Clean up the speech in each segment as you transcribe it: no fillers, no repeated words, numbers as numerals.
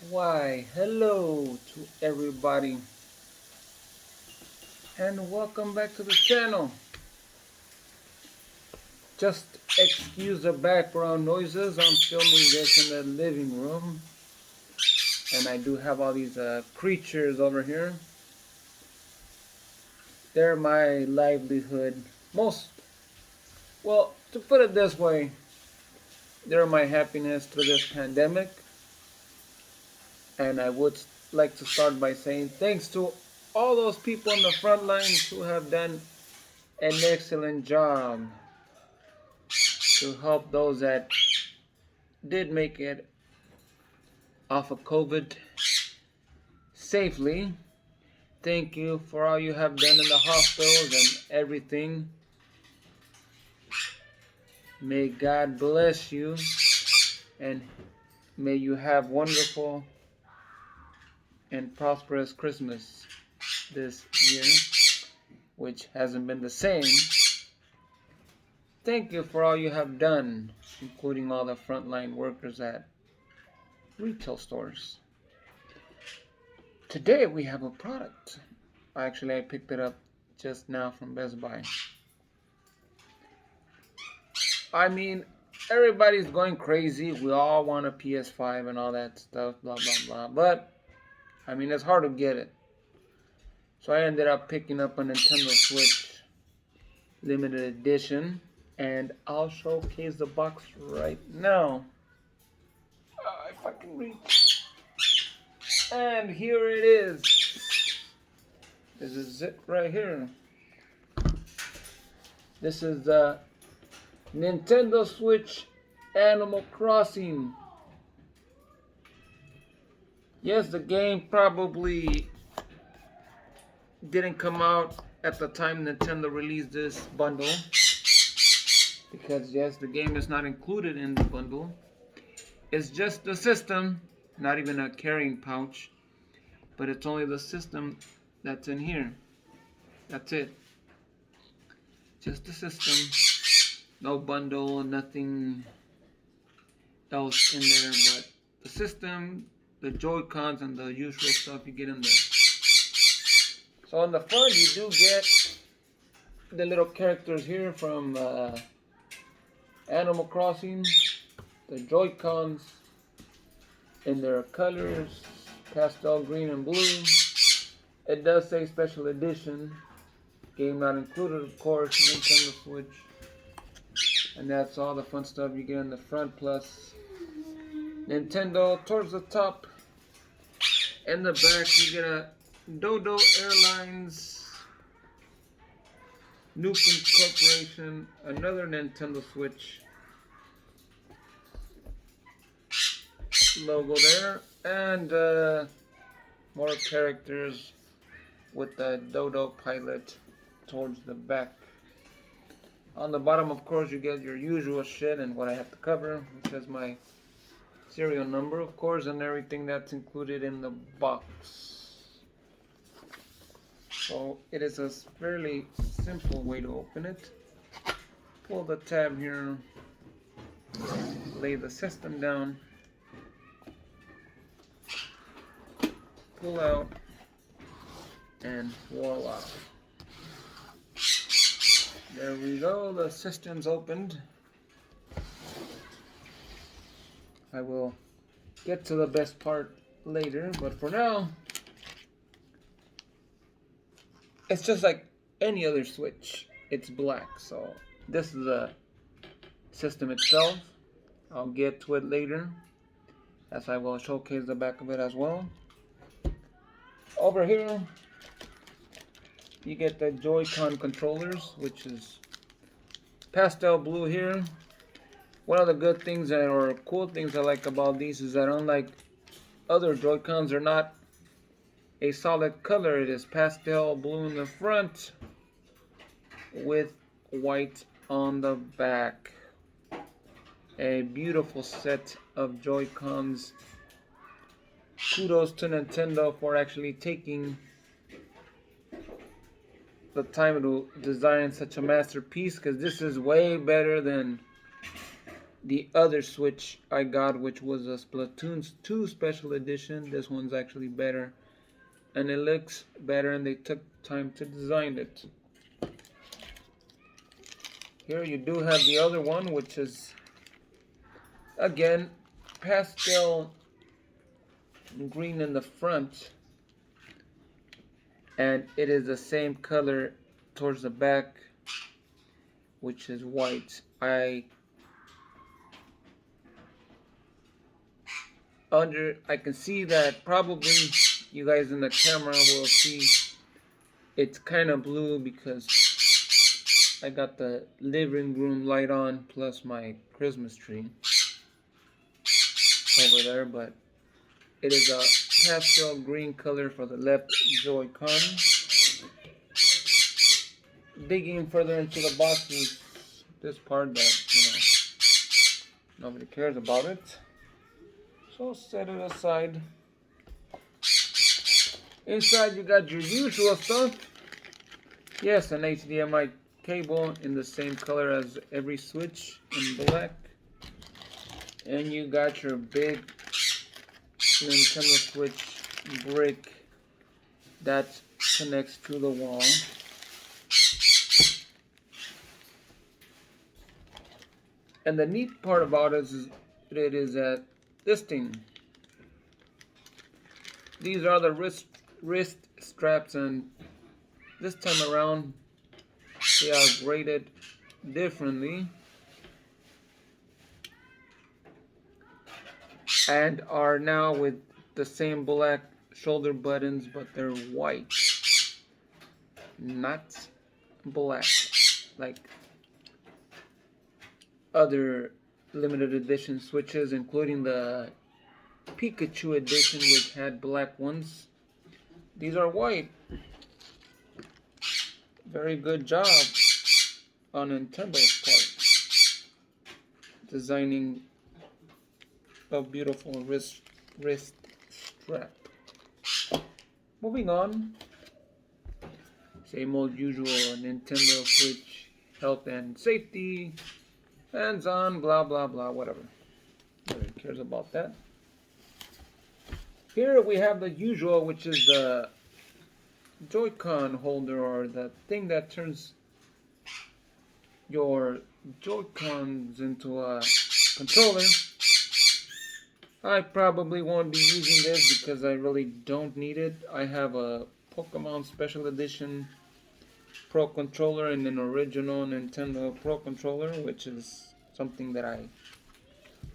Why, hello to everybody, and welcome back to the channel. Just excuse the background noises. I'm filming this in the living room, and I do have all these creatures over here. They're my livelihood. Well, to put it this way, they're my happiness through this pandemic. And I would like to start by saying thanks to all those people on the front lines who have done an excellent job to help those that did make it off of COVID safely. Thank you for all you have done in the hospitals and everything. May God bless you, and may you have wonderful and prosperous Christmas this year, which hasn't been the same. Thank you for all you have done, including all the frontline workers at retail stores. Today we have a product. Actually, I picked it up just now from Best Buy. I mean, everybody's going crazy. We all want a PS5 and all that stuff, blah, blah, blah. But, I mean, it's hard to get it. So I ended up picking up a Nintendo Switch limited edition. And I'll showcase the box right now. If I can reach. And here it is. This is it right here. This is the Nintendo Switch Animal Crossing. Yes, the game probably didn't come out at the time Nintendo released this bundle. Because yes, the game is not included in the bundle. It's just the system, not even a carrying pouch. But it's only the system that's in here. That's it. Just the system. No bundle, nothing else in there but the system, the Joy-Cons, and the usual stuff you get in there. So on the front you do get the little characters here from Animal Crossing, the Joy-Cons in their colors, pastel green and blue. It does say special edition, game not included of course, Nintendo Switch. And that's all the fun stuff you get in the front, plus Nintendo towards the top. In the back you get a Dodo Airlines, Nukem Corporation, another Nintendo Switch logo there, and more characters with the Dodo pilot towards the back. On the bottom, of course, you get your usual shit and what I have to cover, which is my serial number, of course, and everything that's included in the box. So it is a fairly simple way to open it. Pull the tab here, lay the system down, pull out, and voila. There we go, the system's opened. I will get to the best part later, but for now, it's just like any other Switch. It's black, so this is the system itself. I'll get to it later, as I will showcase the back of it as well. Over here, you get the Joy-Con controllers, which is pastel blue here. One of the good things or cool things I like about these is that unlike other Joy-Cons, they're not a solid color. It is pastel blue in the front with white on the back. A beautiful set of Joy-Cons. Kudos to Nintendo for actually taking the time to design such a masterpiece, because this is way better than the other Switch I got, which was a Splatoon 2 special edition. This one's actually better, and it looks better, and they took time to design it. Here you do have the other one, which is, again, pastel green in the front, and it is the same color towards the back, which is white. I can see that probably you guys in the camera will see it's kind of blue because I got the living room light on plus my Christmas tree over there, but it is a pastel green color for the left Joy-Con. Digging further into the box is this part that, nobody cares about it. So set it aside. Inside you got your usual stuff. Yes, an HDMI cable in the same color as every Switch in black. And you got your big Nintendo Switch brick that connects to the wall. And the neat part about it is that this thing. These are the wrist straps, and this time around they are graded differently and are now with the same black shoulder buttons, but they're white, not black like other limited edition Switches, including the Pikachu edition, which had black ones. These are white. Very good job on Nintendo's part, designing a beautiful wrist strap. Moving on, same old usual Nintendo Switch health and safety, hands-on, blah blah blah, whatever. Nobody cares about that. Here we have the usual, which is the Joy-Con holder, or the thing that turns your Joy-Cons into a controller. I probably won't be using this because I really don't need it. I have a Pokemon Special Edition Pro Controller and an original Nintendo Pro Controller, which is something that I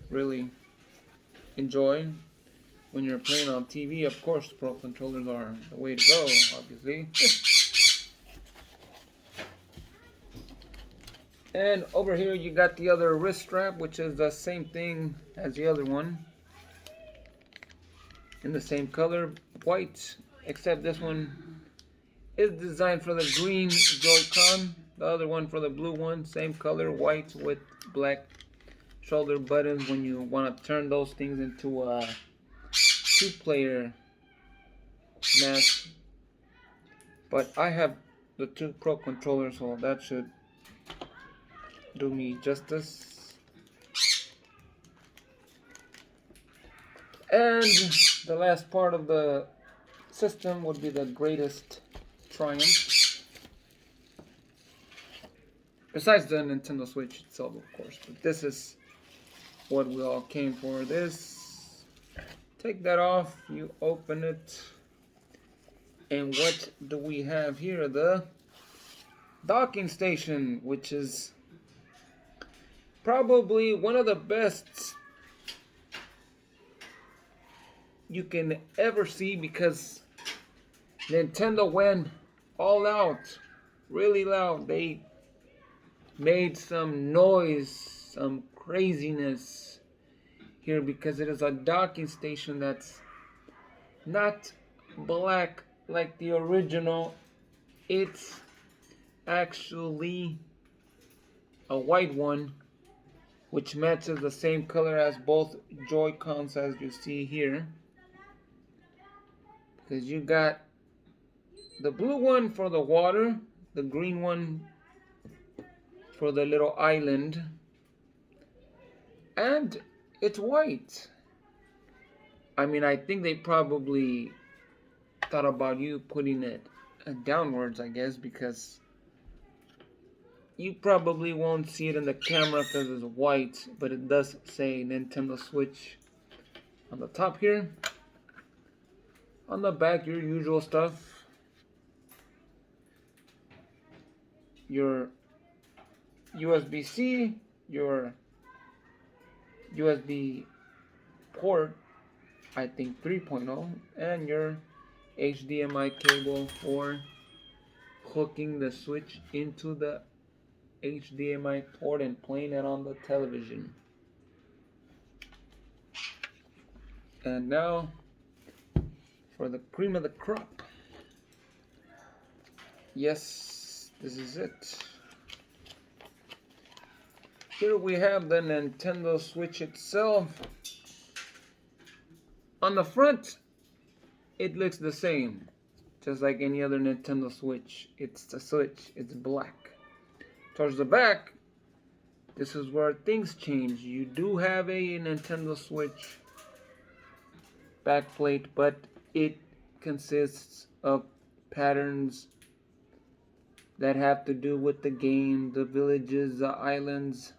really enjoy. When you're playing on TV, of course, Pro Controllers are the way to go, obviously. And over here you got the other wrist strap, which is the same thing as the other one, in the same color, white, except this one is designed for the green Joy-Con, the other one for the blue one, same color, white with black shoulder buttons when you want to turn those things into a two-player match. But I have the two Pro controllers, so that should do me justice. And the last part of the system would be the greatest triumph, besides the Nintendo Switch itself, of course. But this is what we all came for. This, take that off, you open it, and what do we have here? The docking station, which is probably one of the best you can ever see, because Nintendo went all out, really loud. They made some noise, some craziness here, because it is a docking station that's not black like the original. It's actually a white one, which matches the same color as both Joy-Cons, as you see here. Because you got the blue one for the water, the green one for the little island, and it's white. I mean, I think they probably thought about you putting it downwards, I guess, because you probably won't see it in the camera because it's white, but it does say Nintendo Switch on the top here. On the back, your usual stuff. Your USB-C, your USB port, I think 3.0, and your HDMI cable for hooking the Switch into the HDMI port and playing it on the television. And now for the cream of the crop. Yes, this is it. Here we have the Nintendo Switch itself. On the front, it looks the same, just like any other Nintendo Switch. It's the Switch, it's black. Towards the back, this is where things change. You do have a Nintendo Switch backplate, but it consists of patterns that have to do with the game, the villages, the islands.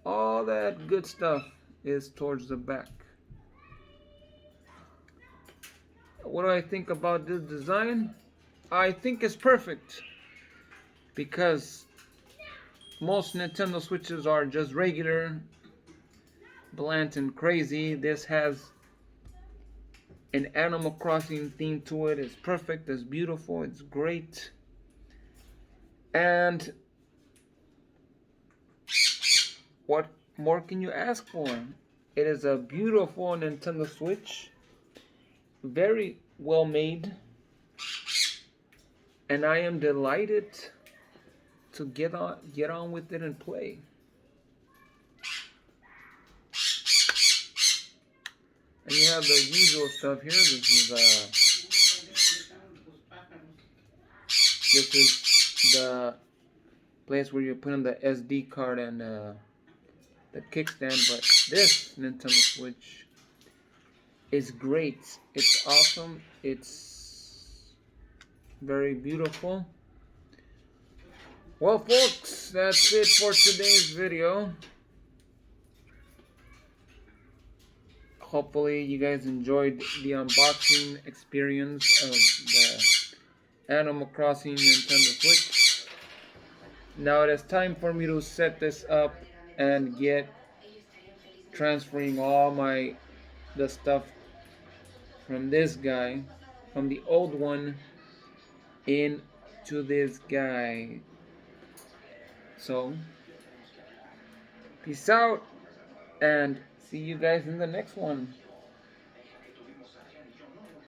All that good stuff is towards the back. What do I think about this design? I think it's perfect because most Nintendo Switches are just regular, bland and crazy. This has an Animal Crossing theme to it. It's perfect, it's beautiful, it's great. And what more can you ask for? It is a beautiful Nintendo Switch, very well made, and I am delighted to get on with it and play. And you have the usual stuff here. This is the place where you put in the SD card and the kickstand. But this Nintendo Switch is great. It's awesome. It's very beautiful. Well, folks, that's it for today's video. Hopefully you guys enjoyed the unboxing experience of the Animal Crossing Nintendo Switch. Now it is time for me to set this up and get transferring all the stuff from this guy, from the old one, into this guy. So, peace out and see you guys in the next one.